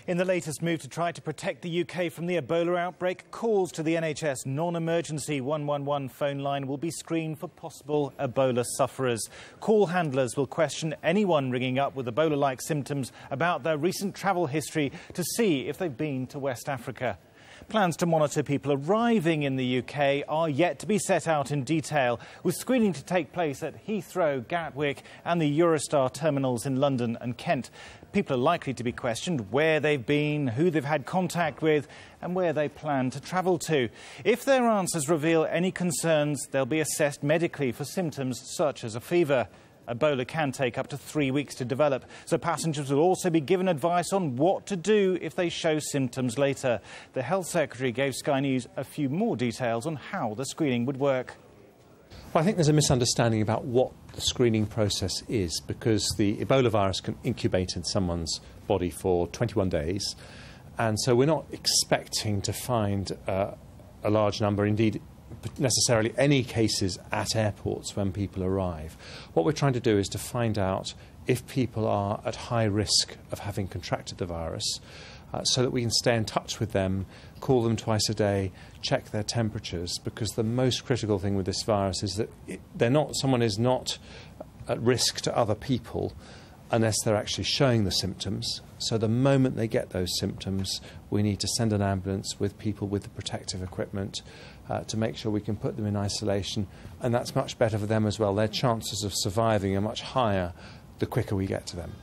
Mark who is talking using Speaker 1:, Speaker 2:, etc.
Speaker 1: In the latest move to try to protect the UK from the Ebola outbreak, calls to the NHS non-emergency 111 phone line will be screened for possible Ebola sufferers. Call handlers will question anyone ringing up with Ebola-like symptoms about their recent travel history to see if they've been to West Africa. Plans to monitor people arriving in the UK are yet to be set out in detail, with screening to take place at Heathrow, Gatwick and the Eurostar terminals in London and Kent. People are likely to be questioned where they've been, who they've had contact with and where they plan to travel to. If their answers reveal any concerns, they'll be assessed medically for symptoms such as a fever. Ebola can take up to 3 weeks to develop, so passengers will also be given advice on what to do if they show symptoms later. The Health Secretary gave Sky News a few more details on how the screening would work.
Speaker 2: Well, I think there's a misunderstanding about what the screening process is, because the Ebola virus can incubate in someone's body for 21 days, and so we're not expecting to find a large number, indeed necessarily any cases at airports when people arrive. What we're trying to do is to find out if people are at high risk of having contracted the virus, so that we can stay in touch with them, call them twice a day, check their temperatures, because the most critical thing with this virus is that someone is not at risk to other people unless they're actually showing the symptoms. So the moment they get those symptoms, we need to send an ambulance with people with the protective equipment to make sure we can put them in isolation, and that's much better for them as well. Their chances of surviving are much higher the quicker we get to them.